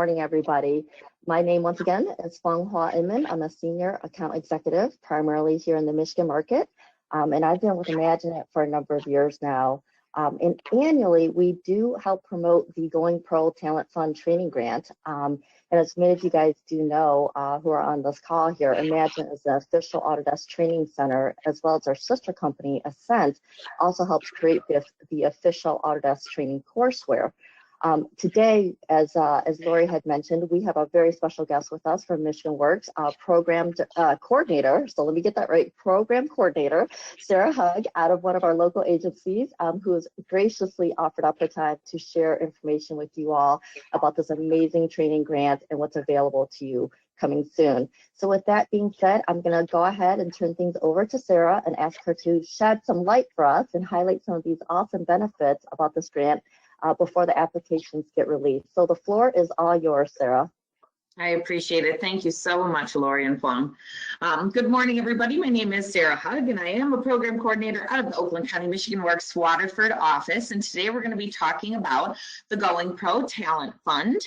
Morning, everybody. My name, once again, is Phuong Inman. I'm a senior account executive, primarily here in the Michigan market, and I've been with IMAGINiT for a number of years now. And annually, we do help promote the Going Pro Talent Fund Training Grant. And as many of you guys do know who are on this call here, IMAGINiT is the official Autodesk training center, as well as our sister company, Ascent, also helps create the official Autodesk training courseware. Today, as Lori had mentioned, we have a very special guest with us from Michigan Works, program coordinator. So let me get that right, program coordinator, Sarah Hug, out of one of our local agencies, who has graciously offered up her time to share information with you all about this amazing training grant and what's available to you coming soon. So with that being said, I'm going to go ahead and turn things over to Sarah and ask her to shed some light for us and highlight some of these awesome benefits about this grant before the applications get released. So the floor is all yours, Sarah. I appreciate it. Thank you so much, Lori and Phuong. Good morning, everybody. My name is Sarah Hug, and I am a program coordinator out of the Oakland County Michigan Works Waterford office. And today we're going to be talking about the Going Pro Talent Fund.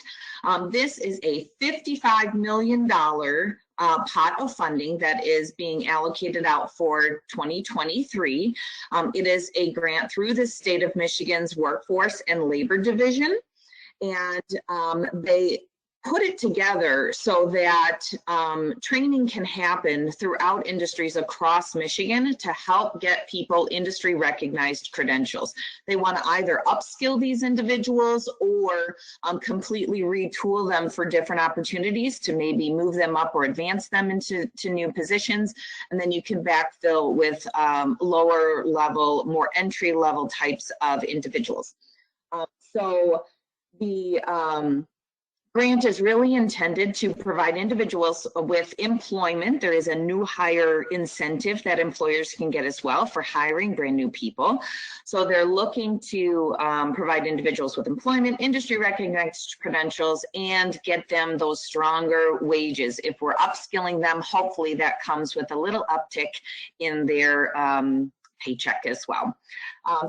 This is a $55 million pot of funding that is being allocated out for 2023. It is a grant through the state of Michigan's Workforce and Labor Division, and they put it together so that training can happen throughout industries across Michigan to help get people industry recognized credentials. They want to either upskill these individuals or completely retool them for different opportunities to maybe move them up or advance them into new positions. And then you can backfill with lower level, more entry level types of individuals. So the grant is really intended to provide individuals with employment. There is a new hire incentive that employers can get as well for hiring brand new people. So they're looking to provide individuals with employment, industry recognized credentials, and get them those stronger wages. If we're upskilling them, hopefully that comes with a little uptick in their paycheck as well.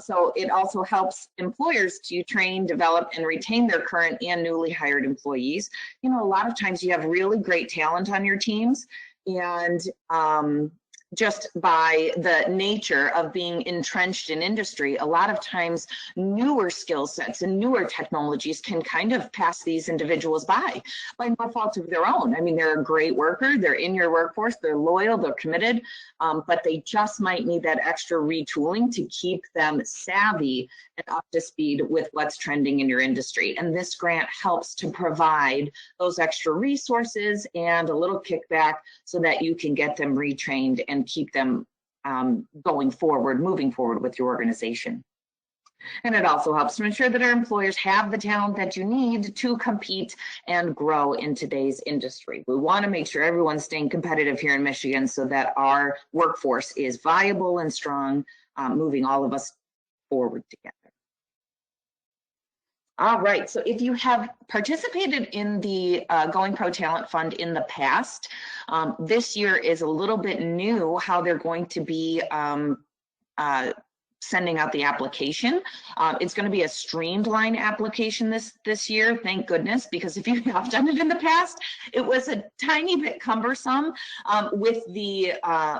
So it also helps employers to train, develop, and retain their current and newly hired employees. You know, a lot of times you have really great talent on your teams, and just by the nature of being entrenched in industry, a lot of times newer skill sets and newer technologies can kind of pass these individuals by no fault of their own. I mean, they're a great worker, they're in your workforce, they're loyal, they're committed, but they just might need that extra retooling to keep them savvy and up to speed with what's trending in your industry. And this grant helps to provide those extra resources and a little kickback so that you can get them retrained and keep them moving forward with your organization. And it also helps to ensure that our employers have the talent that you need to compete and grow in today's industry. We want to make sure everyone's staying competitive here in Michigan so that our workforce is viable and strong, moving all of us forward together. All right, so if you have participated in the Going Pro Talent Fund in the past, this year is a little bit new how they're going to be sending out the application. It's going to be a streamlined application this year, thank goodness, because if you have done it in the past, it was a tiny bit cumbersome with the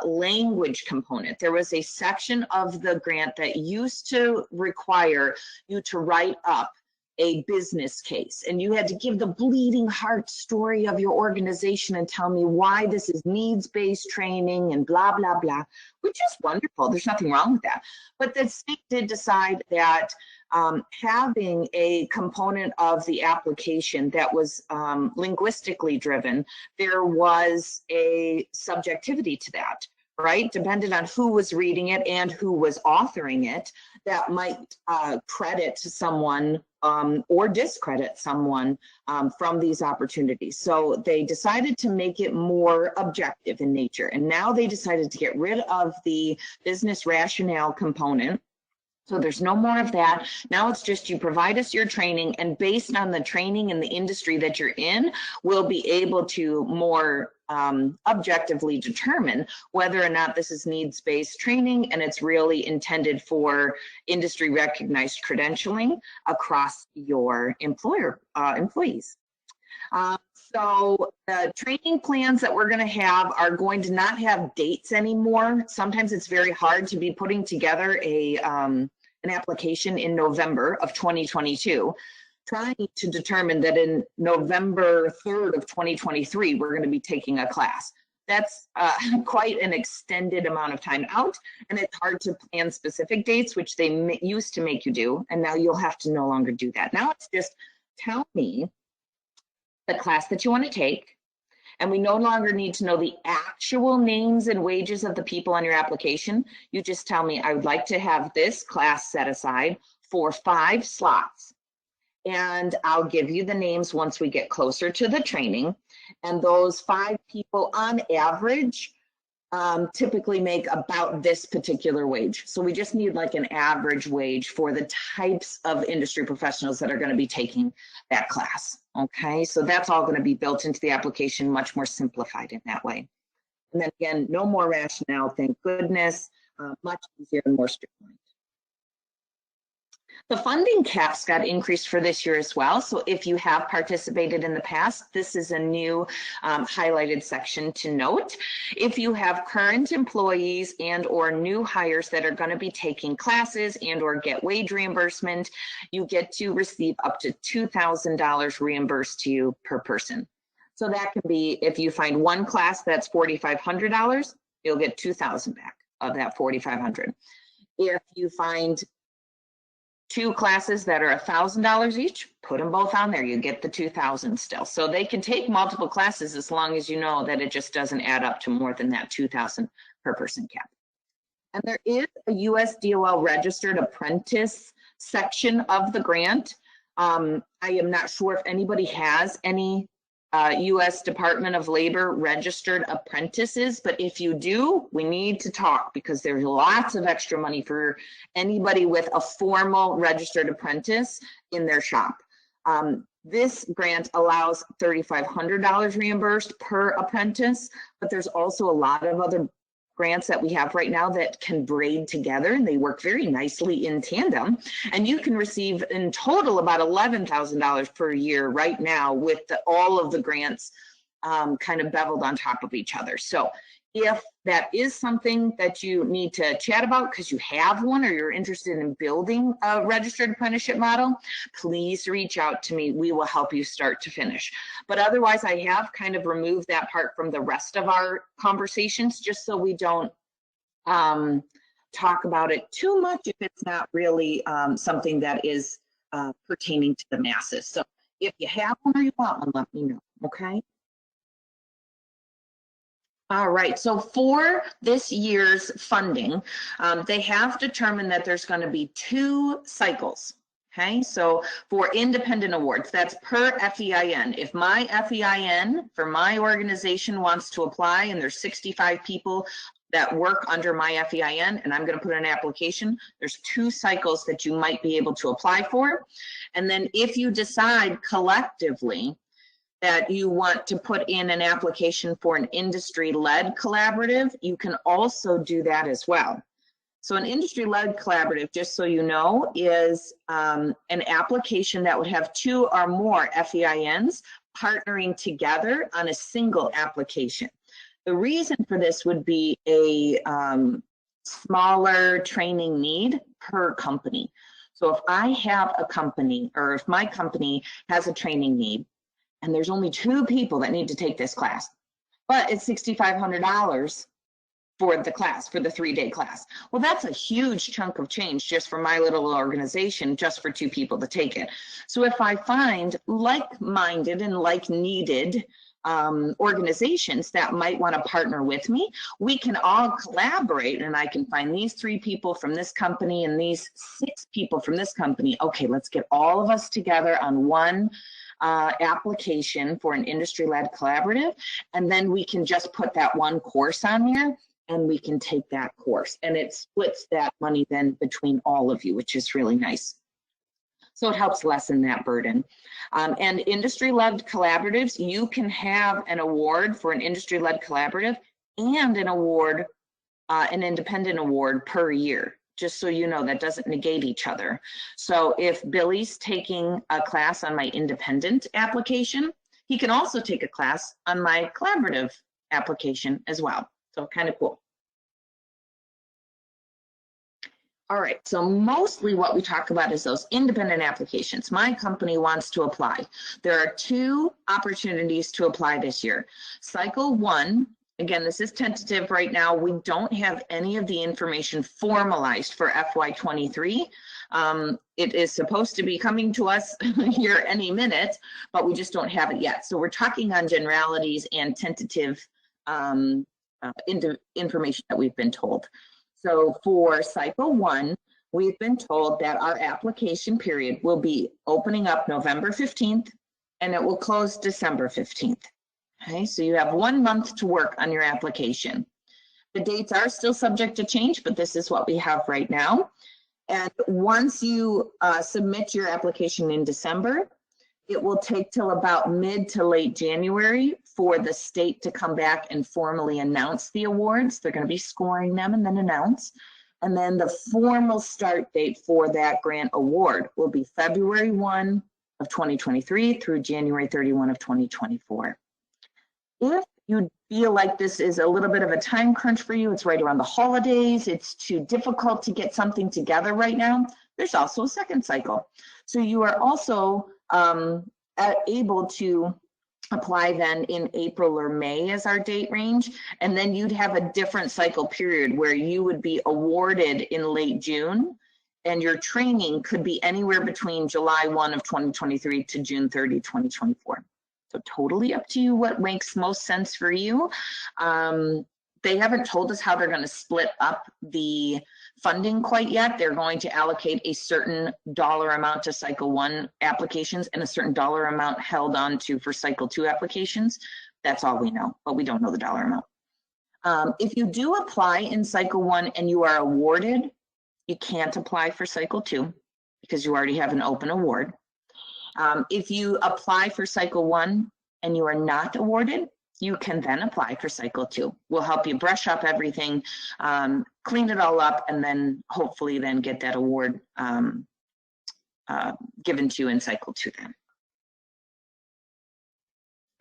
language component. There was a section of the grant that used to require you to write up a business case, and you had to give the bleeding heart story of your organization and tell me why this is needs-based training and blah, blah, blah, which is wonderful. There's nothing wrong with that. But the state did decide that having a component of the application that was linguistically driven, there was a subjectivity to that, right? Depended on who was reading it and who was authoring it, that might credit someone or discredit someone from these opportunities. So they decided to make it more objective in nature. And now they decided to get rid of the business rationale component. So there's no more of that. Now it's just you provide us your training, and based on the training in the industry that you're in, we'll be able to more objectively determine whether or not this is needs-based training and it's really intended for industry recognized credentialing across your employees. So the training plans that we're going to have are going to not have dates anymore. Sometimes it's very hard to be putting together an application in November of 2022, trying to determine that in November 3rd of 2023, we're going to be taking a class. That's quite an extended amount of time out, and it's hard to plan specific dates, which they used to make you do, and now you'll have to no longer do that. Now it's just tell me the class that you want to take, and we no longer need to know the actual names and wages of the people on your application. You just tell me, I would like to have this class set aside for 5 slots, and I'll give you the names once we get closer to the training. And those 5 people on average typically make about this particular wage. So we just need like an average wage for the types of industry professionals that are going to be taking that class. Okay, so that's all going to be built into the application, much more simplified in that way. And then again, no more rationale, thank goodness, much easier and more streamlined. The funding caps got increased for this year as well. So if you have participated in the past, this is a new highlighted section to note. If you have current employees and or new hires that are going to be taking classes and or get wage reimbursement, you get to receive up to $2,000 reimbursed to you per person. So that can be, if you find one class that's $4,500, you'll get $2,000 back of that $4,500. If you find 2 classes that are $1,000 each, put them both on there, you get the $2,000 still. So they can take multiple classes as long as you know that it just doesn't add up to more than that $2,000 per person cap. And there is a USDOL registered apprentice section of the grant. I am not sure if anybody has any U.S. Department of Labor registered apprentices, but if you do, we need to talk because there's lots of extra money for anybody with a formal registered apprentice in their shop. This grant allows $3,500 reimbursed per apprentice, but there's also a lot of other grants that we have right now that can braid together, and they work very nicely in tandem. And you can receive in total about $11,000 per year right now with all of the grants kind of beveled on top of each other. So if that is something that you need to chat about because you have one or you're interested in building a registered apprenticeship model, please reach out to me. We will help you start to finish. But otherwise, I have kind of removed that part from the rest of our conversations just so we don't talk about it too much if it's not really something that is pertaining to the masses. So if you have one or you want one, let me know, okay? All right, so for this year's funding, they have determined that there's going to be 2 cycles. Okay, so for independent awards, that's per FEIN. If my FEIN for my organization wants to apply and there's 65 people that work under my FEIN and I'm going to put an application, there's 2 cycles that you might be able to apply for. And then if you decide collectively that you want to put in an application for an industry-led collaborative, you can also do that as well. So an industry-led collaborative, just so you know, is an application that would have 2 or more FEINs partnering together on a single application. The reason for this would be a smaller training need per company. So if I have a company, or if my company has a training need, and there's only 2 people that need to take this class, but it's $6,500 for the class, for the 3-day class. Well, that's a huge chunk of change just for my little organization, just for 2 people to take it. So if I find like-minded and like-needed organizations that might want to partner with me, we can all collaborate, and I can find these 3 people from this company and these 6 people from this company. Okay, let's get all of us together on one application for an industry-led collaborative, and then we can just put that one course on there and we can take that course, and it splits that money then between all of you, which is really nice. So it helps lessen that burden. And industry-led collaboratives, you can have an award for an industry-led collaborative and an award, an independent award per year. Just so you know, that doesn't negate each other. So if Billy's taking a class on my independent application, he can also take a class on my collaborative application as well. So kind of cool. All right, so mostly what we talk about is those independent applications. My company wants to apply. There are 2 opportunities to apply this year. Cycle 1, again, this is tentative right now. We don't have any of the information formalized for FY23. It is supposed to be coming to us here any minute, but we just don't have it yet. So we're talking on generalities and tentative information that we've been told. So for cycle 1, we've been told that our application period will be opening up November 15th and it will close December 15th. Okay, so you have 1 month to work on your application. The dates are still subject to change, but this is what we have right now. And once you submit your application in December, it will take till about mid to late January for the state to come back and formally announce the awards. They're going to be scoring them and then announce. And then the formal start date for that grant award will be February 1 of 2023 through January 31 of 2024. If you feel like this is a little bit of a time crunch for you, it's right around the holidays, it's too difficult to get something together right now, there's also a second cycle. So you are also able to apply then in April or May as our date range, and then you'd have a different cycle period where you would be awarded in late June, and your training could be anywhere between July 1 of 2023 to June 30, 2024. So totally up to you what makes most sense for you. They haven't told us how they're going to split up the funding quite yet. They're going to allocate a certain dollar amount to cycle 1 applications and a certain dollar amount held on to for cycle 2 applications. That's all we know, but we don't know the dollar amount. If you do apply in cycle 1 and you are awarded, you can't apply for cycle 2 because you already have an open award. If you apply for cycle 1 and you are not awarded, you can then apply for cycle 2. We'll help you brush up everything, clean it all up, and then hopefully then get that award given to you in cycle 2 then.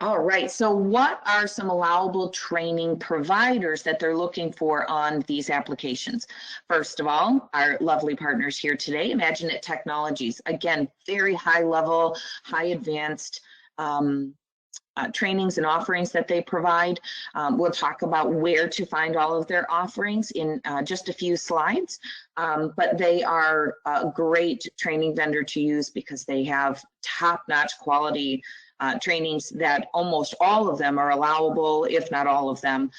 All right, so what are some allowable training providers that they're looking for on these applications? First of all, our lovely partners here today, IMAGINiT Technologies. Again, very high level, high advanced trainings and offerings that they provide. We'll talk about where to find all of their offerings in just a few slides, but they are a great training vendor to use because they have top-notch quality trainings that almost all of them are allowable, if not all of them,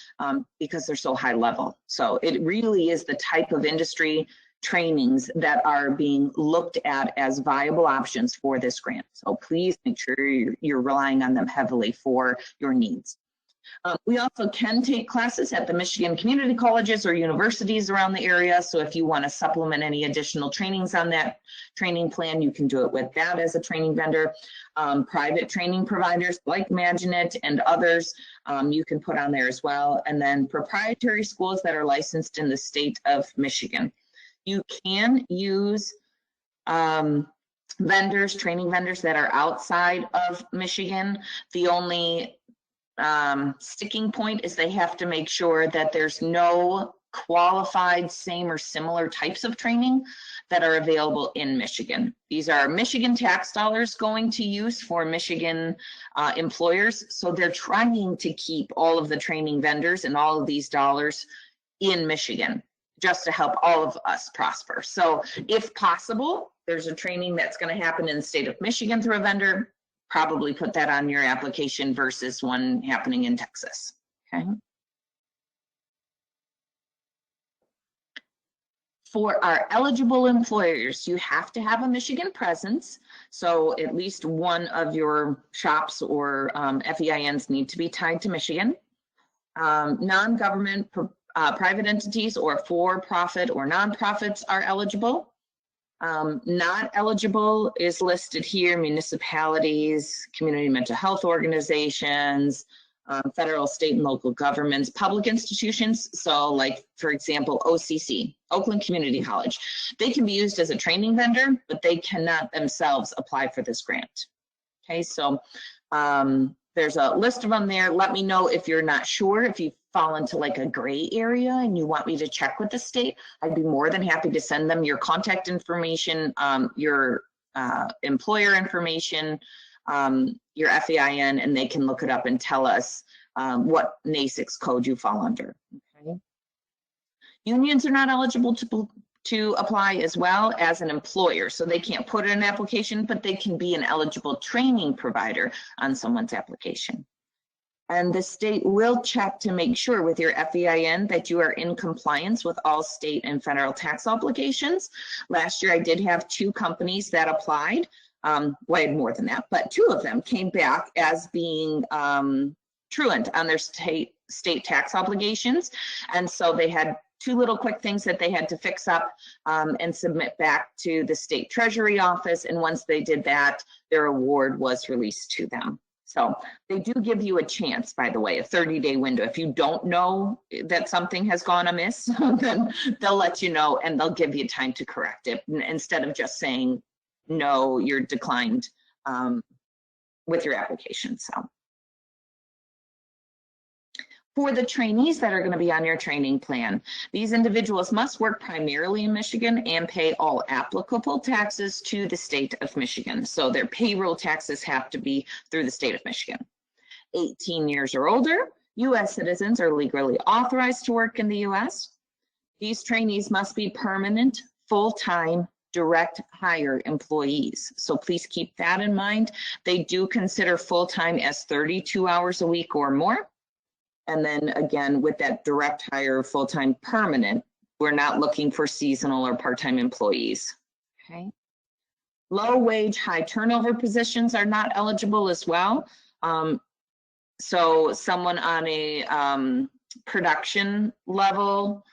because they're so high level. So it really is the type of industry trainings that are being looked at as viable options for this grant. So please make sure you're relying on them heavily for your needs. We also can take classes at the Michigan community colleges or universities around the area. So if you want to supplement any additional trainings on that training plan, you can do it with that as a training vendor. Private training providers like IMAGINiT and others, you can put on there as well. And then proprietary schools that are licensed in the state of Michigan. You can use vendors, training vendors that are outside of Michigan. The only sticking point is they have to make sure that there's no qualified same or similar types of training that are available in Michigan. These are Michigan tax dollars going to use for Michigan employers. So they're trying to keep all of the training vendors and all of these dollars in Michigan just to help all of us prosper. So if possible, there's a training that's going to happen in the state of Michigan through a vendor, probably put that on your application versus one happening in Texas, okay? For our eligible employers, you have to have a Michigan presence. So at least one of your shops or FEINs need to be tied to Michigan. Non-government private entities or for-profit or nonprofits are eligible. Not eligible is listed here: municipalities, community mental health organizations, federal, state, and local governments, public institutions. So like, for example, OCC, Oakland Community College. They can be used as a training vendor, but they cannot themselves apply for this grant. Okay, so There's a list of them there. Let me know if you're not sure, if you fall into like a gray area and you want me to check with the state. I'd be more than happy to send them your contact information, your employer information, your FEIN, and they can look it up and tell us what NAICS code you fall under. Okay. Unions are not eligible to apply as well as an employer, so they can't put in an application, but they can be an eligible training provider on someone's application. And the state will check to make sure with your FEIN that you are in compliance with all state and federal tax obligations. Last year, I did have 2 companies that applied. Well, I had more than that, but 2 of them came back as being truant on their state tax obligations. And so they had 2 little quick things that they had to fix up and submit back to the state treasury office. And once they did that, their award was released to them. So they do give you a chance, by the way, a 30-day window. If you don't know that something has gone amiss, then they'll let you know and they'll give you time to correct it instead of just saying, no, you're declined with your application. So for the trainees that are going to be on your training plan, these individuals must work primarily in Michigan and pay all applicable taxes to the state of Michigan. So their payroll taxes have to be through the state of Michigan. 18 years or older, U.S. citizens are legally authorized to work in the U.S. These trainees must be permanent, full-time, direct hire employees. So please keep that in mind. They do consider full-time as 32 hours a week or more. And then again, with that direct hire, full-time permanent, we're not looking for seasonal or part-time employees, okay? Low wage, high turnover positions are not eligible as well. So someone on a production level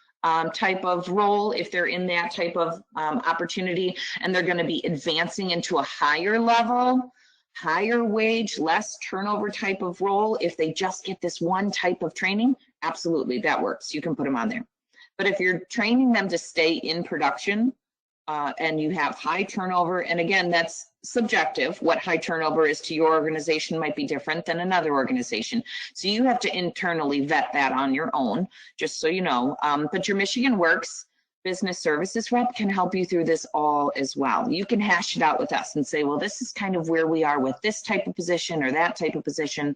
type of role, if they're in that type of opportunity and they're gonna be advancing into a higher level, higher wage, less turnover type of role, if they just get this one type of training, absolutely, that works. You can put them on there. But if you're training them to stay in production and you have high turnover, and again, that's subjective. What high turnover is to your organization might be different than another organization. So you have to internally vet that on your own, just so you know. But your Michigan Works business services rep can help you through this all as well. You can hash it out with us and say, well, this is kind of where we are with this type of position or that type of position.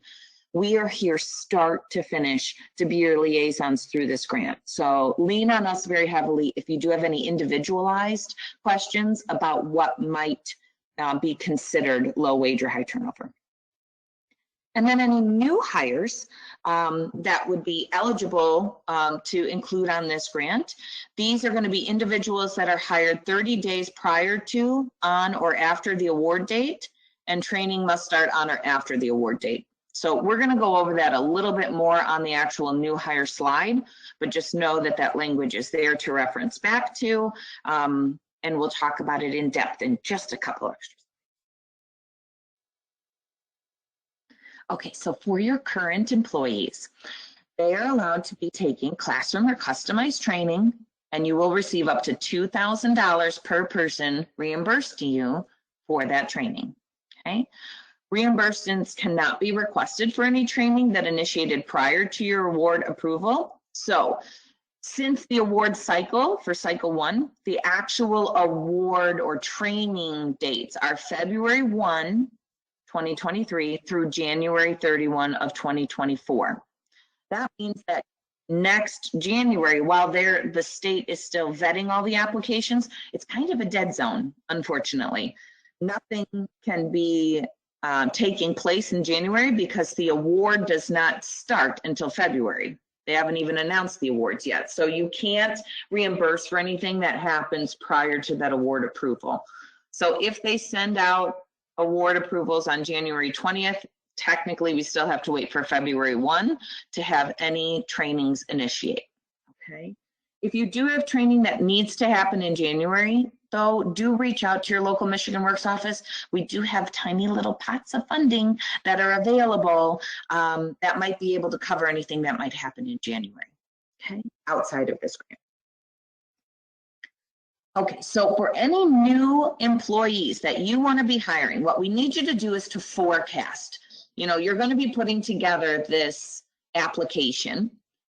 We are here start to finish to be your liaisons through this grant. So lean on us very heavily if you do have any individualized questions about what might be considered low wage or high turnover. And then any new hires that would be eligible to include on this grant. These are going to be individuals that are hired 30 days prior to, on, or after the award date, and training must start on or after the award date. So we're going to go over that a little bit more on the actual new hire slide, but just know that that language is there to reference back to, and we'll talk about it in depth in just a couple extras. Okay, so for your current employees, they are allowed to be taking classroom or customized training, and you will receive up to $2,000 per person reimbursed to you for that training, okay? Reimbursements cannot be requested for any training that initiated prior to your award approval. So since the award cycle for cycle 1, the actual award or training dates are February 1, 2023 through January 31 of 2024. That means that next January, while the state is still vetting all the applications, it's kind of a dead zone, unfortunately. Nothing can be taking place in January because the award does not start until February. They haven't even announced the awards yet. So you can't reimburse for anything that happens prior to that award approval. So if they send out award approvals on January 20th, technically we still have to wait for February 1 to have any trainings initiate, okay? If you do have training that needs to happen in January, though, do reach out to your local Michigan Works office. We do have tiny little pots of funding that are available that might be able to cover anything that might happen in January, okay, outside of this grant. Okay, so for any new employees that you want to be hiring, what we need you to do is to forecast. you know, you're going to be putting together this application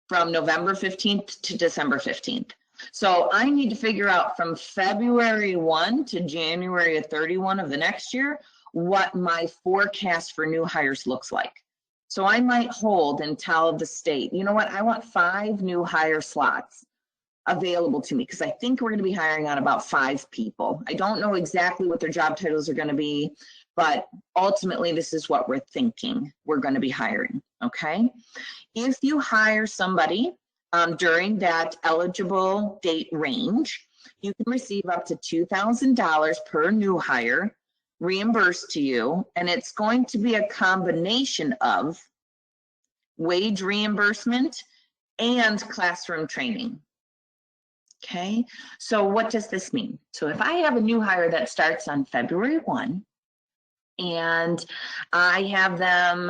from November 15th to December 15th. So I need to figure out from February 1 to January 31 of the next year what my forecast for new hires looks like. So I might hold and tell the state, you know what, I want 5 new hire slots available to me because I think we're going to be hiring on about 5 people. I don't know exactly what their job titles are going to be, but ultimately this is what we're thinking we're going to be hiring, okay? If you hire somebody during that eligible date range, you can receive up to $2,000 per new hire reimbursed to you, and it's going to be a combination of wage reimbursement and classroom training. Okay, so what does this mean? So if I have a new hire that starts on February 1 and I have them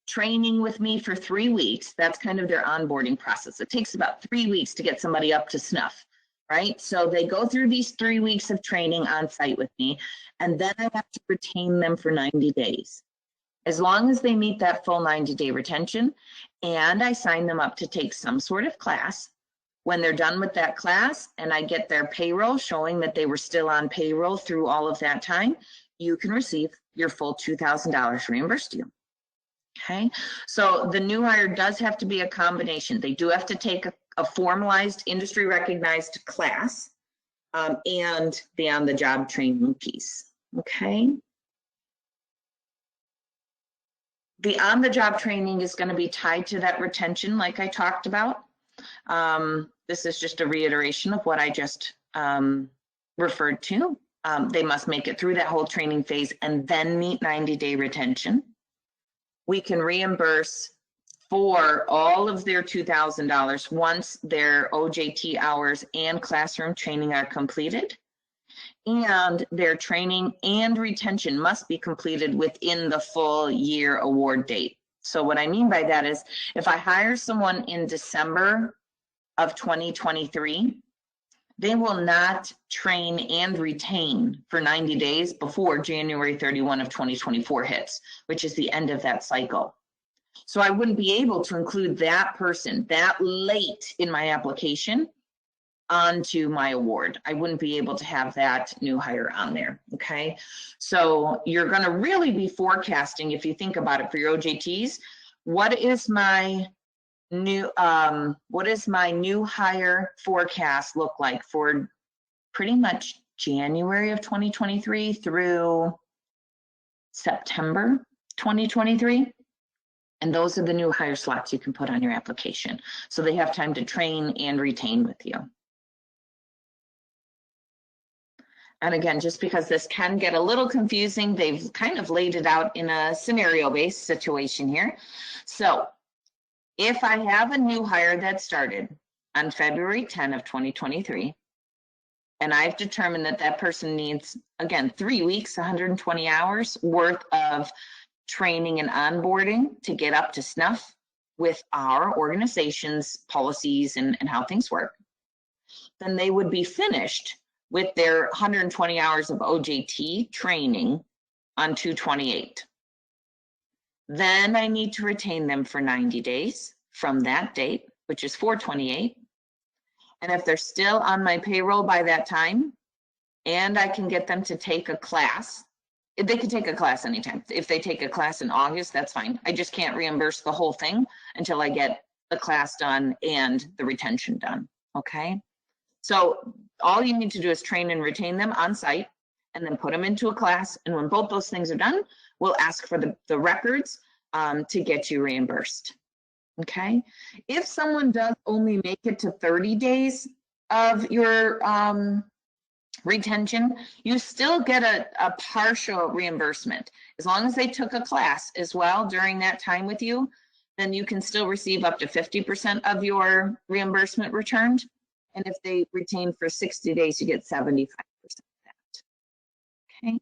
training with me for 3 weeks, that's kind of their onboarding process. It takes about 3 weeks to get somebody up to snuff, right? So they go through these 3 weeks of training on site with me, and then I have to retain them for 90 days. As long as they meet that full 90-day retention, and I sign them up to take some sort of class. When they're done with that class and I get their payroll showing that they were still on payroll through all of that time, you can receive your full $2,000 reimbursed to you. Okay, so the new hire does have to be a combination. They do have to take a formalized, industry recognized class and be on the job training piece. Okay. The on the job training is going to be tied to that retention like I talked about. This is just a reiteration of what I just referred to. They must make it through that whole training phase and then meet 90-day retention. We can reimburse for all of their $2,000 once their OJT hours and classroom training are completed. And their training and retention must be completed within the full year award date. So what I mean by that is if I hire someone in December of 2023, they will not train and retain for 90 days before January 31 of 2024 hits, which is the end of that cycle. So I wouldn't be able to include that person that late in my application onto my award. I wouldn't be able to have that new hire on there, okay? So you're gonna really be forecasting, if you think about it for your OJTs, what is my new hire forecast look like for pretty much January of 2023 through September 2023? And those are the new hire slots you can put on your application. So they have time to train and retain with you. And again, just because this can get a little confusing, they've kind of laid it out in a scenario-based situation here. So if I have a new hire that started on February 10 of 2023, and I've determined that that person needs, again, 3 weeks, 120 hours worth of training and onboarding to get up to snuff with our organization's policies and how things work, then they would be finished with their 120 hours of OJT training on 2/28. Then I need to retain them for 90 days from that date, which is 4/28. And if they're still on my payroll by that time, and I can get them to take a class, they can take a class anytime. If they take a class in August, that's fine. I just can't reimburse the whole thing until I get the class done and the retention done, okay? So all you need to do is train and retain them on site and then put them into a class. And when both those things are done, we'll ask for the records to get you reimbursed, okay? If someone does only make it to 30 days of your retention, you still get a partial reimbursement. As long as they took a class as well during that time with you, then you can still receive up to 50% of your reimbursement returned. And if they retain for 60 days, you get 75% of that, okay?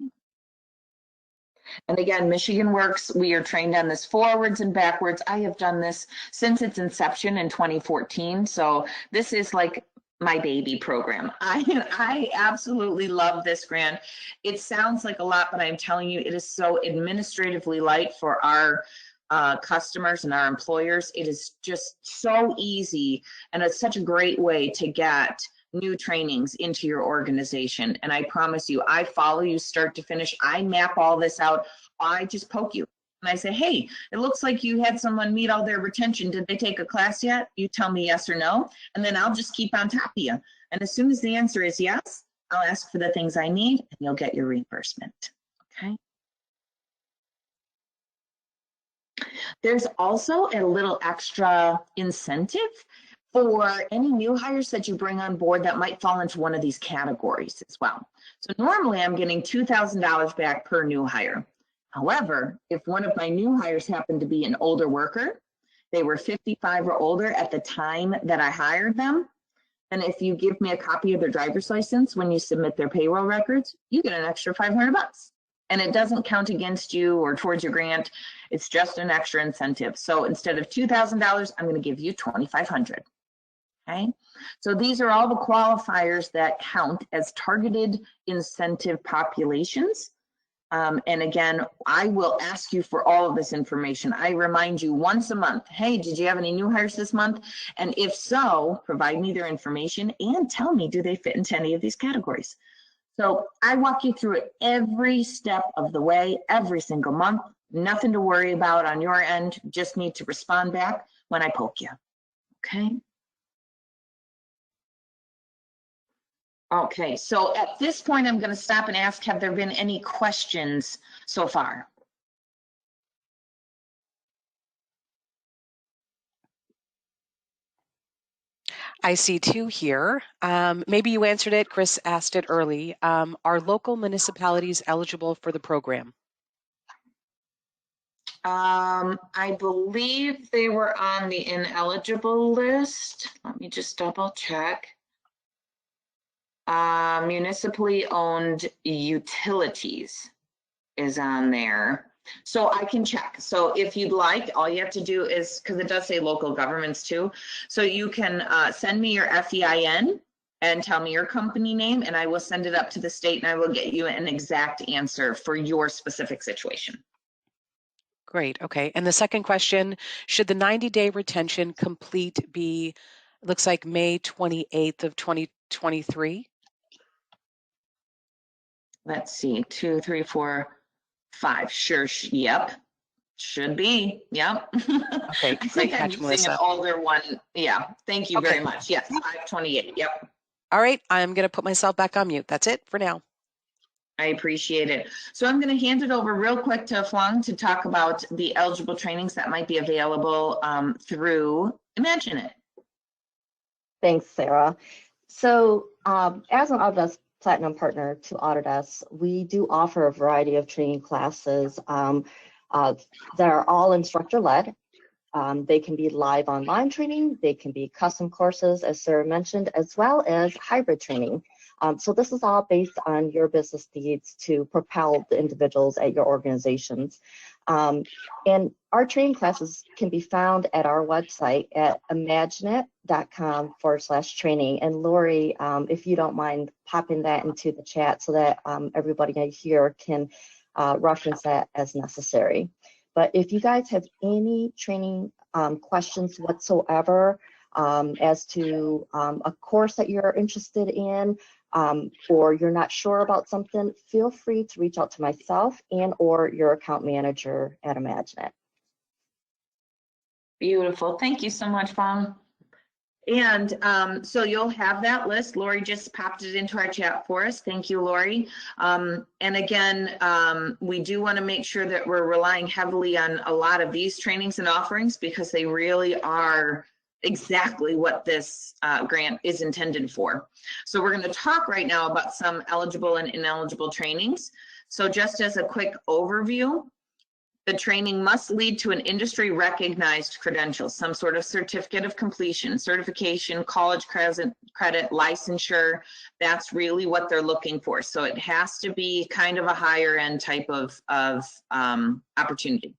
And again, Michigan Works, we are trained on this forwards and backwards. I have done this since its inception in 2014. So this is like my baby program. I absolutely love this grant. It sounds like a lot, but I'm telling you, it is so administratively light for our customers and our employers. It is just so easy, and it's such a great way to get new trainings into your organization. And I promise you, I follow you start to finish. I map all this out. I just poke you. And I say, hey, it looks like you had someone meet all their retention. Did they take a class yet? You tell me yes or no, and then I'll just keep on top of you. And as soon as the answer is yes, I'll ask for the things I need, and you'll get your reimbursement, okay? There's also a little extra incentive for any new hires that you bring on board that might fall into one of these categories as well. So normally I'm getting $2,000 back per new hire. However, if one of my new hires happened to be an older worker, they were 55 or older at the time that I hired them, and if you give me a copy of their driver's license when you submit their payroll records, you get an extra $500. And it doesn't count against you or towards your grant. It's just an extra incentive. So instead of $2,000, I'm going to give you $2,500. Okay. So these are all the qualifiers that count as targeted incentive populations. And again, I will ask you for all of this information. I remind you once a month, hey, did you have any new hires this month? And if so, provide me their information and tell me, do they fit into any of these categories? So I walk you through it every step of the way, every single month. Nothing to worry about on your end. Just need to respond back when I poke you. Okay. Okay, so at this point, I'm going to stop and ask, have there been any questions so far? I see two here. Maybe you answered it. Chris asked it early. Are local municipalities eligible for the program? I believe they were on the ineligible list. Let me just double check. Municipally owned utilities is on there. So I can check. So if you'd like, all you have to do is, because it does say local governments too, so you can send me your FEIN and tell me your company name, and I will send it up to the state and I will get you an exact answer for your specific situation. Great. Okay. And the second question, should the 90-day retention complete be, looks like May 28th of 2023? Let's see, 2, 3, 4, 5. Sure. Yep. Should be. Yep. Okay. I think I'm using an older one. Yeah. Thank you very much. Yes. 528. Yep. All right. I'm going to put myself back on mute. That's it for now. I appreciate it. So I'm going to hand it over real quick to Phuong to talk about the eligible trainings that might be available through IMAGINiT. Thanks, Sarah. So as an Autodesk Platinum partner to Autodesk, we do offer a variety of training classes that are all instructor-led. They can be live online training, they can be custom courses, as Sarah mentioned, as well as hybrid training. So this is all based on your business needs to propel the individuals at your organizations. And our training classes can be found at our website at imaginit.com/training. And Lori, if you don't mind popping that into the chat so that everybody here can reference that as necessary. But if you guys have any training questions whatsoever as to a course that you're interested in, or you're not sure about something, feel free to reach out to myself and or your account manager at IMAGINiT. Beautiful. Thank you so much, Phuong. And so you'll have that list. Lori just popped it into our chat for us. Thank you, Lori. And again, we do want to make sure that we're relying heavily on a lot of these trainings and offerings because they really are exactly what this grant is intended for. So we're going to talk right now about some eligible and ineligible trainings. So just as a quick overview, the training must lead to an industry recognized credential, some sort of certificate of completion, certification, college credit, licensure. That's really what they're looking for. So it has to be kind of a higher end type of opportunity.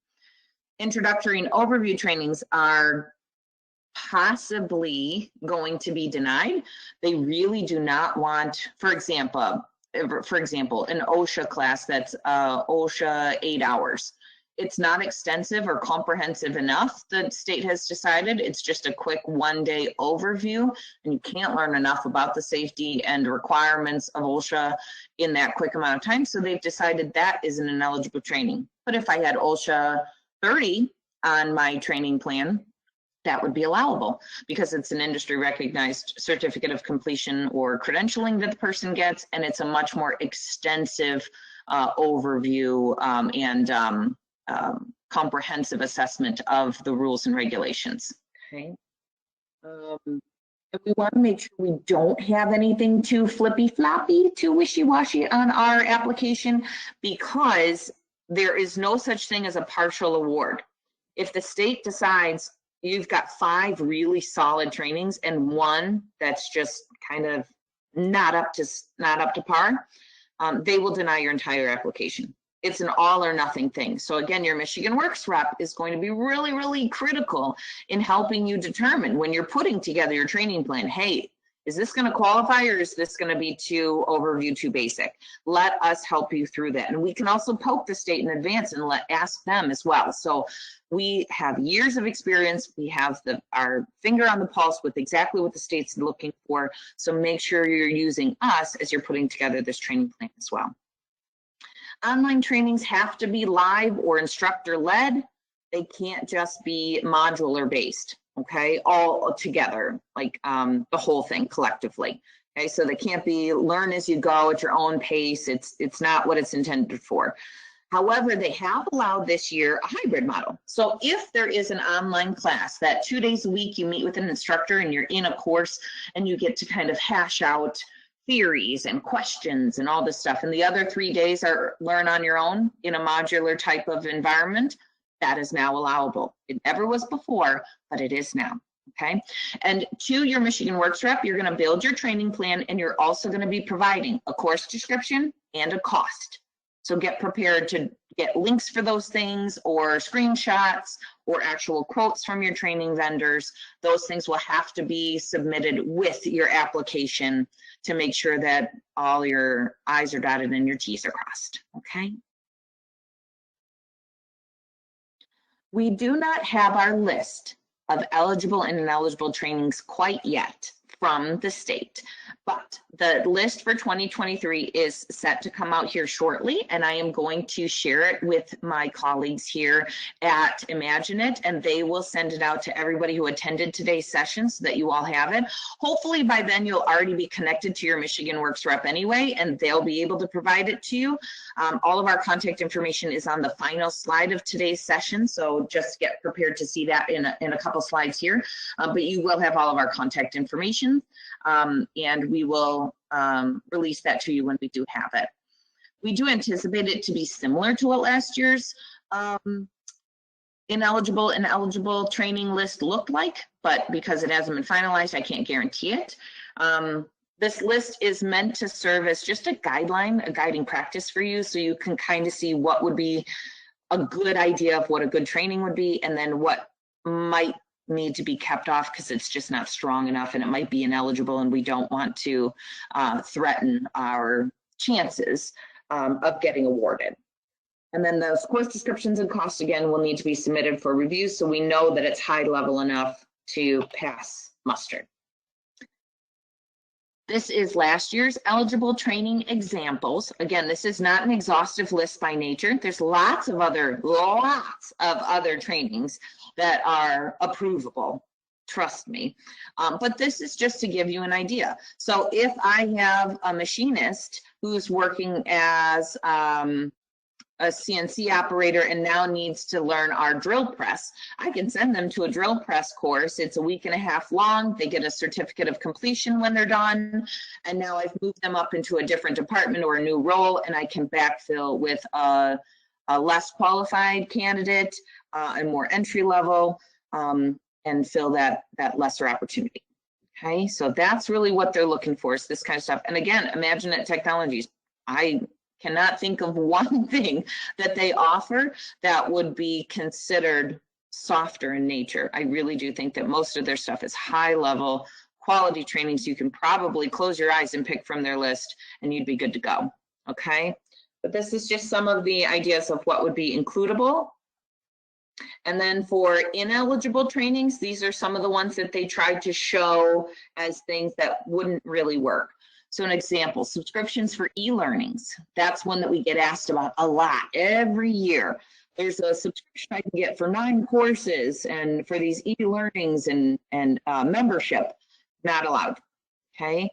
Introductory and overview trainings are possibly going to be denied. They really do not want, for example, an OSHA class that's OSHA 8 hours. It's not extensive or comprehensive enough, the state has decided. It's just a quick one-day overview, and you can't learn enough about the safety and requirements of OSHA in that quick amount of time. So they've decided that is an ineligible training. But if I had OSHA 30 on my training plan, that would be allowable because it's an industry recognized certificate of completion or credentialing that the person gets, and it's a much more extensive overview and comprehensive assessment of the rules and regulations. Okay. And we want to make sure we don't have anything too flippy floppy, too wishy-washy on our application, because there is no such thing as a partial award. If the state decides you've got 5 really solid trainings and 1 that's just kind of not up to par, they will deny your entire application. It's an all or nothing thing. So again, your Michigan Works rep is going to be really, really critical in helping you determine when you're putting together your training plan, hey, is this going to qualify or is this going to be too overview, too basic? Let us help you through that. And we can also poke the state in advance and ask them as well. So we have years of experience. We have our finger on the pulse with exactly what the state's looking for. So make sure you're using us as you're putting together this training plan as well. Online trainings have to be live or instructor led. They can't just be modular based, okay, all together, like the whole thing collectively. Okay, so they can't be learn as you go at your own pace. It's not what it's intended for. However, they have allowed this year a hybrid model. So if there is an online class that 2 days a week you meet with an instructor and you're in a course and you get to kind of hash out theories and questions and all this stuff, and the other 3 days are learn on your own in a modular type of environment, that is now allowable. It never was before, but it is now. Okay, and to your Michigan Works rep, you're going to build your training plan, and you're also going to be providing a course description and a cost. So get prepared to get links for those things, or screenshots, or actual quotes from your training vendors. Those things will have to be submitted with your application to make sure that all your I's are dotted and your T's are crossed, okay? We do not have our list of eligible and ineligible trainings quite yet from the state, but the list for 2023 is set to come out here shortly, and I am going to share it with my colleagues here at IMAGINiT, and they will send it out to everybody who attended today's session so that you all have it. Hopefully by then you'll already be connected to your Michigan Works rep anyway, and they'll be able to provide it to you. All of our contact information is on the final slide of today's session, so just get prepared to see that in a couple slides here, but you will have all of our contact information. And we will release that to you when we do have it. We do anticipate it to be similar to what last year's ineligible and eligible training list looked like, but because it hasn't been finalized, I can't guarantee it. This list is meant to serve as just a guideline, a guiding practice for you, so you can kind of see what would be a good idea of what a good training would be, and then what might need to be kept off because it's just not strong enough and it might be ineligible, and we don't want to threaten our chances of getting awarded. And then those course descriptions and costs, again, will need to be submitted for review so we know that it's high level enough to pass muster. This is last year's eligible training examples. Again, this is not an exhaustive list by nature. There's lots of other trainings that are approvable, trust me. But this is just to give you an idea. So if I have a machinist who's working as a CNC operator and now needs to learn our drill press, I can send them to a drill press course. It's a week and a half long. They get a certificate of completion when they're done. And now I've moved them up into a different department or a new role, and I can backfill with a less qualified candidate and more entry level and fill that lesser opportunity. Okay, so that's really what they're looking for, is this kind of stuff. And again, IMAGINiT Technologies, I cannot think of one thing that they offer that would be considered softer in nature. I really do think that most of their stuff is high level quality trainings. You can probably close your eyes and pick from their list and you'd be good to go. Okay. But this is just some of the ideas of what would be includable. And then for ineligible trainings, these are some of the ones that they tried to show as things that wouldn't really work. So an example, subscriptions for e-learnings. That's one that we get asked about a lot every year. There's a subscription I can get for 9 courses and for these e-learnings and membership, not allowed, okay?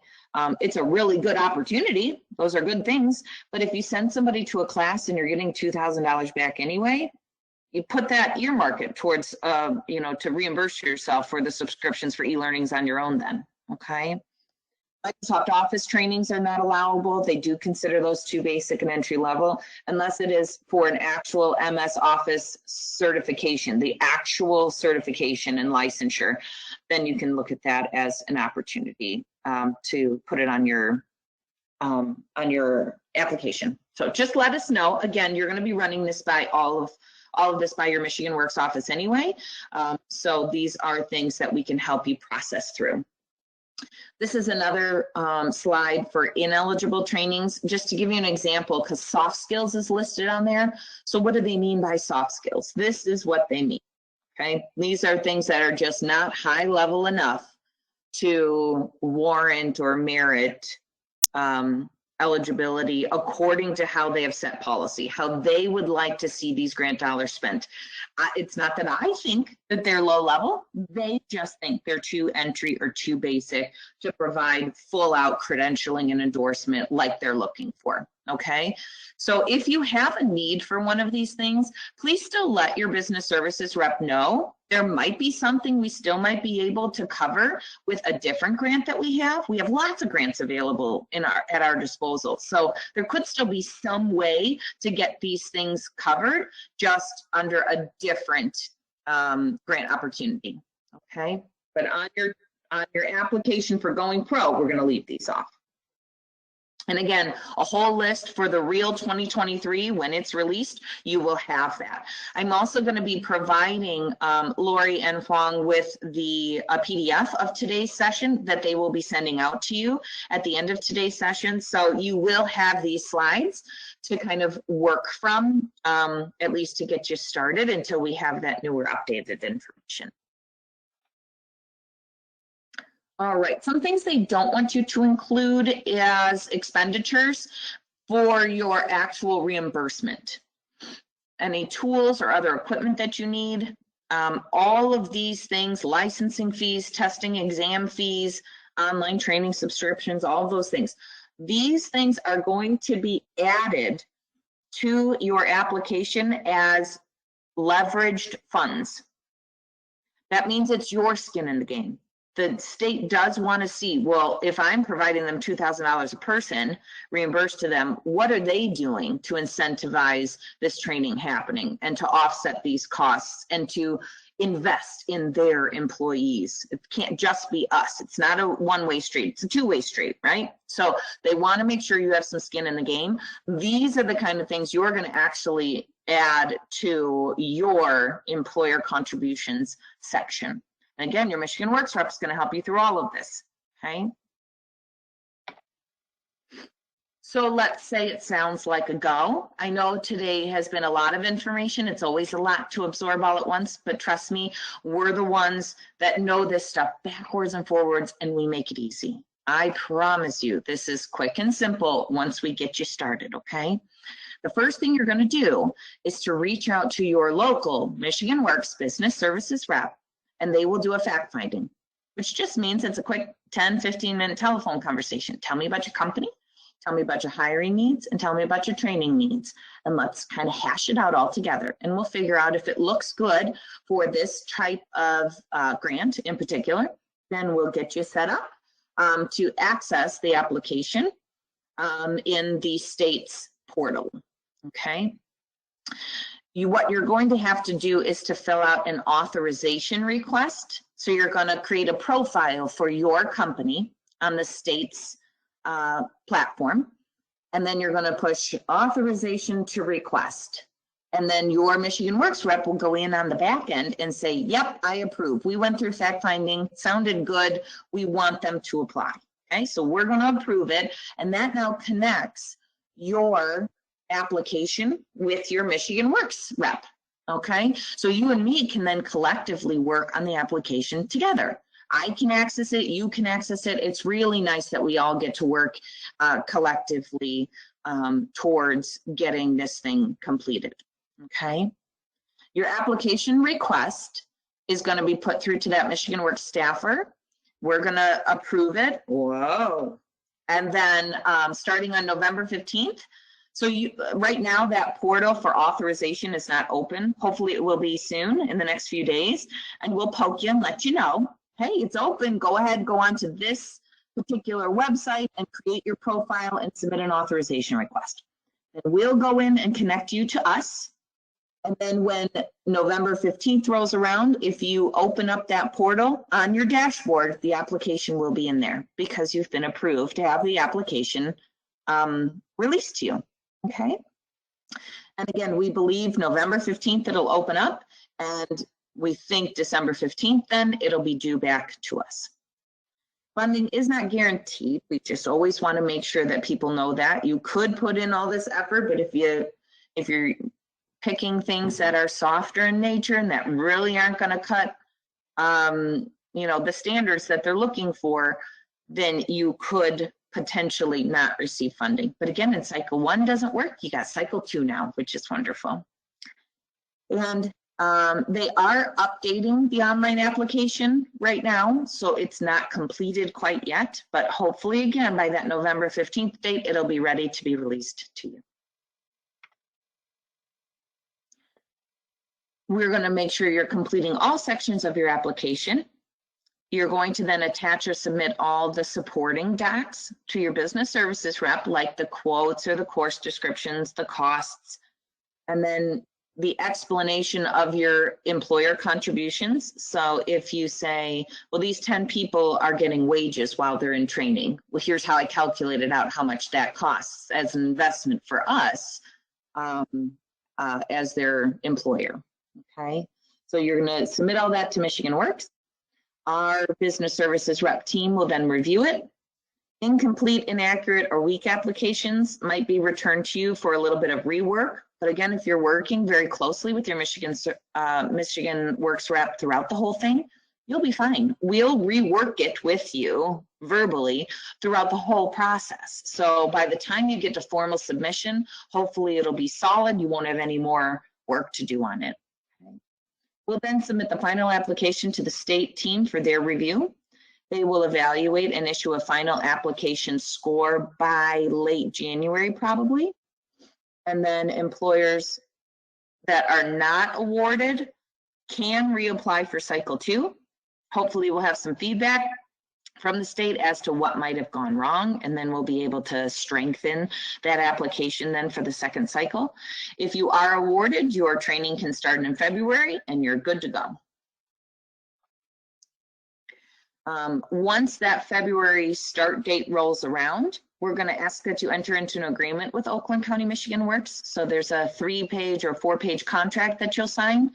It's a really good opportunity. Those are good things. But if you send somebody to a class and you're getting $2,000 back anyway, you put that earmark it towards, to reimburse yourself for the subscriptions for e-learnings on your own then, okay? Microsoft Office trainings are not allowable. They do consider those too basic and entry level, unless it is for an actual MS Office certification, the actual certification and licensure. Then you can look at that as an opportunity to put it on your application. So just let us know. Again, you're going to be running this by all of this by your Michigan Works office anyway. So these are things that we can help you process through. This is another slide for ineligible trainings, just to give you an example, because soft skills is listed on there. So what do they mean by soft skills? This is what they mean, okay? These are things that are just not high level enough to warrant or merit eligibility according to how they have set policy, how they would like to see these grant dollars spent. It's not that I think that they're low level, they just think they're too entry or too basic to provide full out credentialing and endorsement like they're looking for, okay? So if you have a need for one of these things, please still let your business services rep know. There might be something we still might be able to cover with a different grant that we have. We have lots of grants available at our disposal. So there could still be some way to get these things covered just under a different grant opportunity, okay? But on your application for Going Pro, we're gonna leave these off. And again, a whole list for the real 2023, when it's released, you will have that. I'm also going to be providing Lori and Phuong with a PDF of today's session that they will be sending out to you at the end of today's session. So you will have these slides to kind of work from, at least to get you started until we have that newer updated information. All right, some things they don't want you to include as expenditures for your actual reimbursement. Any tools or other equipment that you need, all of these things, licensing fees, testing exam fees, online training subscriptions, all of those things. These things are going to be added to your application as leveraged funds. That means it's your skin in the game. The state does want to see, well, if I'm providing them $2,000 a person reimbursed to them, what are they doing to incentivize this training happening and to offset these costs and to invest in their employees? It can't just be us. It's not a one-way street. It's a two-way street, right? So they want to make sure you have some skin in the game. These are the kind of things you're going to actually add to your employer contributions section. And again, your Michigan Works rep is going to help you through all of this, okay? So let's say it sounds like a go. I know today has been a lot of information. It's always a lot to absorb all at once, but trust me, we're the ones that know this stuff backwards and forwards, and we make it easy. I promise you, this is quick and simple once we get you started, okay? The first thing you're going to do is to reach out to your local Michigan Works Business Services rep, and they will do a fact finding, which just means it's a quick 10, 15-minute telephone conversation. Tell me about your company, tell me about your hiring needs, and tell me about your training needs. And let's kind of hash it out all together. And we'll figure out if it looks good for this type of grant in particular, then we'll get you set up to access the application in the state's portal, okay? What you're going to have to do is to fill out an authorization request. So you're going to create a profile for your company on the state's platform, and then you're going to push authorization to request. And then your Michigan Works rep will go in on the back end and say, yep, I approve. We went through fact finding, sounded good. We want them to apply. Okay, so we're going to approve it. And that now connects your application with your Michigan Works rep. Okay, so you and me can then collectively work on the application together. I can access it, you can access it. It's really nice that we all get to work collectively towards getting this thing completed. Okay, your application request is going to be put through to that Michigan Works staffer. We're going to approve it. Whoa. And then starting on November 15th. So right now that portal for authorization is not open. Hopefully it will be soon in the next few days. And we'll poke you and let you know, hey, it's open. Go ahead, go on to this particular website and create your profile and submit an authorization request. And we'll go in and connect you to us. And then when November 15th rolls around, if you open up that portal on your dashboard, the application will be in there because you've been approved to have the application released to you. Okay. And again, we believe November 15th it'll open up, and we think December 15th then it'll be due back to us. Funding is not guaranteed. We just always want to make sure that people know that. You could put in all this effort, but if you're picking things that are softer in nature and that really aren't going to cut the standards that they're looking for, then you could potentially not receive funding. But again, in cycle 1 doesn't work. You got cycle 2 now, which is wonderful. And they are updating the online application right now, so it's not completed quite yet, but hopefully again by that November 15th date it'll be ready to be released to you. We're going to make sure you're completing all sections of your application. You're going to then attach or submit all the supporting docs to your business services rep, like the quotes or the course descriptions, the costs, and then the explanation of your employer contributions. So if you say, well, these 10 people are getting wages while they're in training. Well, here's how I calculated out how much that costs as an investment for us as their employer. Okay, so you're going to submit all that to Michigan Works. Our business services rep team will then review it. Incomplete, inaccurate, or weak applications might be returned to you for a little bit of rework. But again, if you're working very closely with your Michigan Works rep throughout the whole thing, you'll be fine. We'll rework it with you verbally throughout the whole process. So by the time you get to formal submission, hopefully it'll be solid. You won't have any more work to do on it. We'll then submit the final application to the state team for their review. They will evaluate and issue a final application score by late January, probably. And then employers that are not awarded can reapply for cycle 2. Hopefully we'll have some feedback from the state as to what might have gone wrong, and then we'll be able to strengthen that application then for the second cycle. If you are awarded, your training can start in February and you're good to go. Once that February start date rolls around, we're going to ask that you enter into an agreement with Oakland County Michigan Works. So there's a 3-page or 4-page contract that you'll sign.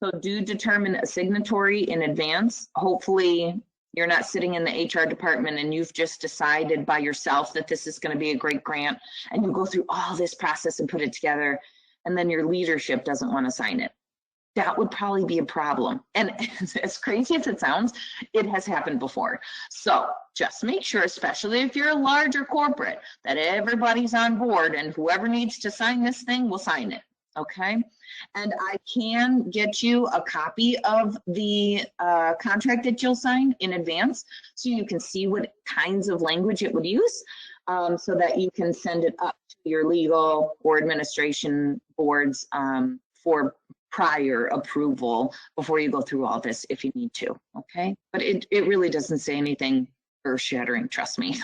So do determine a signatory in advance. Hopefully you're not sitting in the HR department and you've just decided by yourself that this is going to be a great grant, and you go through all this process and put it together, and then your leadership doesn't want to sign it. That would probably be a problem. And as crazy as it sounds, it has happened before. So just make sure, especially if you're a larger corporate, that everybody's on board and whoever needs to sign this thing will sign it. Okay. And I can get you a copy of the contract that you'll sign in advance so you can see what kinds of language it would use, so that you can send it up to your legal or administration boards for prior approval before you go through all this if you need to. Okay. But it really doesn't say anything earth-shattering, trust me.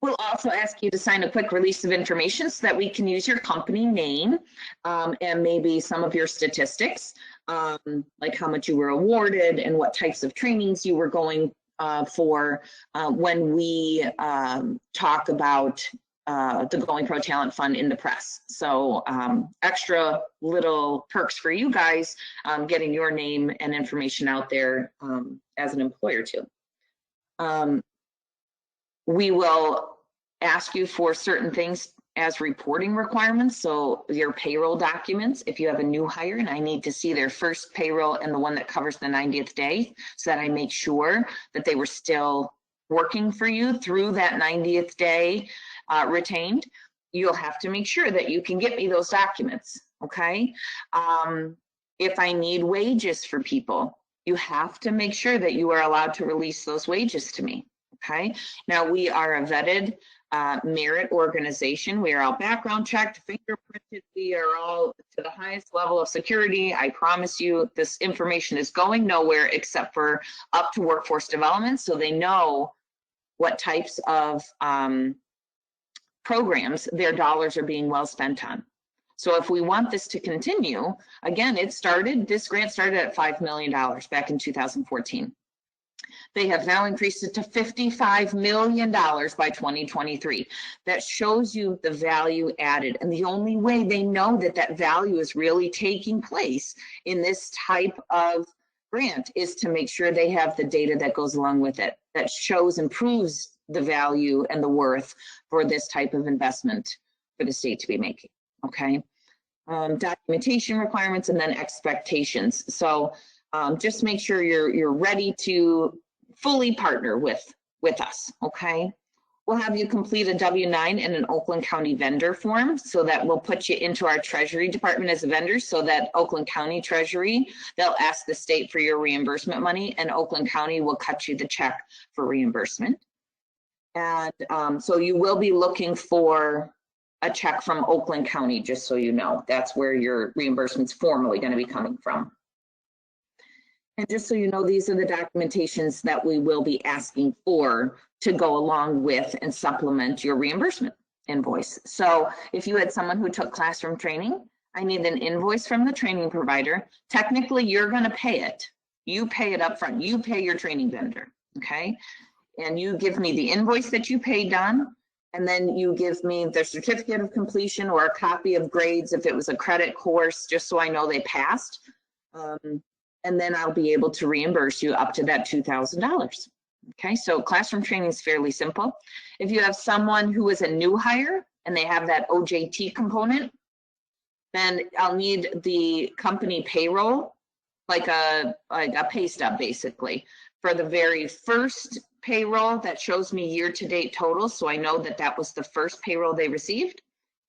We'll also ask you to sign a quick release of information so that we can use your company name and maybe some of your statistics, like how much you were awarded and what types of trainings you were going for when we talk about the Going Pro Talent Fund in the press. So extra little perks for you guys getting your name and information out there as an employer too. We will ask you for certain things as reporting requirements. So your payroll documents, if you have a new hire and I need to see their first payroll and the one that covers the 90th day, so that I make sure that they were still working for you through that 90th day retained, you'll have to make sure that you can get me those documents, okay? If I need wages for people, you have to make sure that you are allowed to release those wages to me, okay? Now, we are a vetted merit organization. We are all background checked, fingerprinted. We are all to the highest level of security. I promise you this information is going nowhere except for up to workforce development, so they know what types of programs their dollars are being well spent on. So if we want this to continue, again, this grant started at $5 million back in 2014. They have now increased it to $55 million by 2023. That shows you the value added. And the only way they know that that value is really taking place in this type of grant is to make sure they have the data that goes along with it, that shows and proves the value and the worth for this type of investment for the state to be making, okay? Documentation requirements and then expectations. So just make sure you're ready to fully partner with us, okay? We'll have you complete a W-9 and an Oakland County vendor form, so that will put you into our Treasury Department as a vendor, so that Oakland County Treasury, they'll ask the state for your reimbursement money and Oakland County will cut you the check for reimbursement. And so you will be looking for a check from Oakland County, just so you know. That's where your reimbursement's formally going to be coming from. And just so you know, these are the documentations that we will be asking for to go along with and supplement your reimbursement invoice. So if you had someone who took classroom training, I need an invoice from the training provider. Technically, you're going to pay it. You pay it up front. You pay your training vendor, okay? And you give me the invoice that you paid on, and then you give me the certificate of completion or a copy of grades if it was a credit course, just so I know they passed. And then I'll be able to reimburse you up to that $2,000. Okay, so classroom training is fairly simple. If you have someone who is a new hire and they have that OJT component, then I'll need the company payroll, like a pay stub basically, for the very first payroll that shows me year-to-date total, so I know that that was the first payroll they received.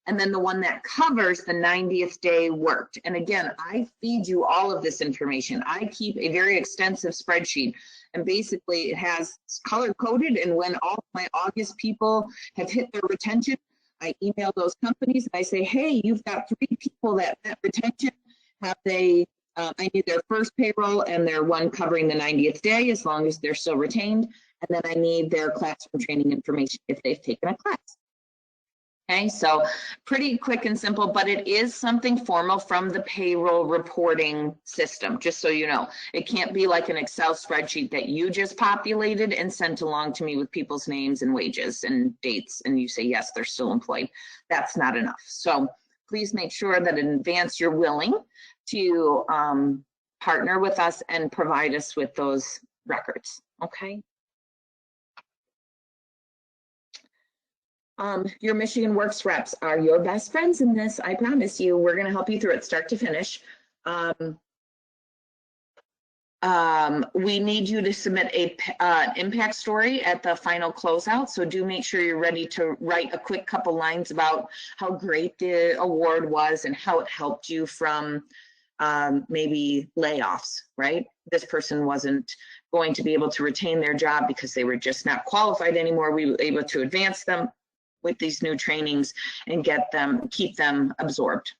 And then the one that covers the 90th day worked. And again, I feed you all of this information. I keep a very extensive spreadsheet, and basically it has color coded, and when all of my August people have hit their retention, I email those companies and I say, hey, you've got 3 people that met retention. Have they, I need their first payroll and their one covering the 90th day, as long as they're still retained. And then I need their classroom training information if they've taken a class. Okay, so pretty quick and simple, but it is something formal from the payroll reporting system, just so you know. It can't be like an Excel spreadsheet that you just populated and sent along to me with people's names and wages and dates, and you say, yes, they're still employed. That's not enough. So please make sure that in advance you're willing to partner with us and provide us with those records, okay? Your Michigan Works reps are your best friends in this. I promise you, we're going to help you through it start to finish. We need you to submit a impact story at the final closeout. So do make sure you're ready to write a quick couple lines about how great the award was and how it helped you from maybe layoffs, right? This person wasn't going to be able to retain their job because they were just not qualified anymore. We were able to advance them with these new trainings and keep them absorbed.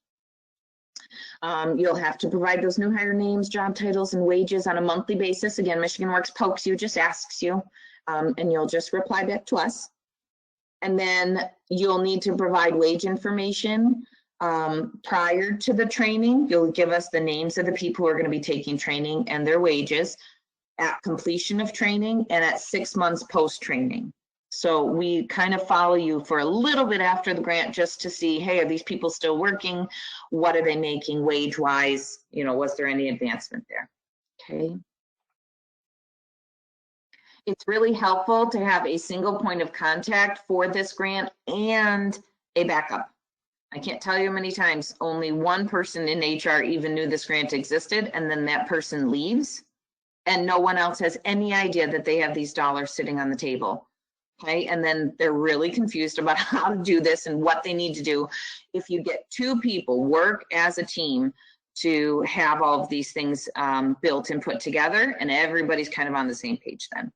You'll have to provide those new hire names, job titles, and wages on a monthly basis. Again, Michigan Works pokes you, just asks you, and you'll just reply back to us. And then you'll need to provide wage information prior to the training. You'll give us the names of the people who are going to be taking training and their wages at completion of training and at 6 months post-training. So we kind of follow you for a little bit after the grant just to see, hey, are these people still working? What are they making wage-wise? You know, was there any advancement there? Okay. It's really helpful to have a single point of contact for this grant and a backup. I can't tell you how many times only one person in HR even knew this grant existed, and then that person leaves and no one else has any idea that they have these dollars sitting on the table. Okay, and then they're really confused about how to do this and what they need to do. If you get two people work as a team to have all of these things built and put together, and everybody's kind of on the same page then.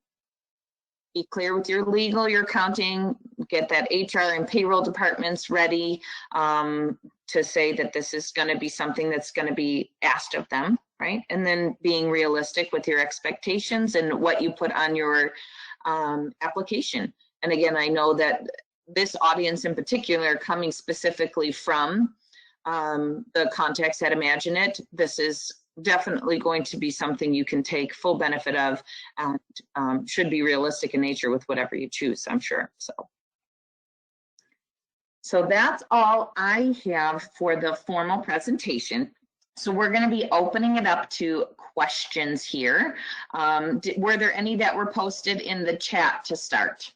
Be clear with your legal, your accounting, get that HR and payroll departments ready to say that this is going to be something that's going to be asked of them, right? And then being realistic with your expectations and what you put on your application. And again, I know that this audience in particular, coming specifically from the contacts at IMAGINiT, this is definitely going to be something you can take full benefit of, and should be realistic in nature with whatever you choose, I'm sure. So that's all I have for the formal presentation. So we're going to be opening it up to questions here. Were there any that were posted in the chat to start?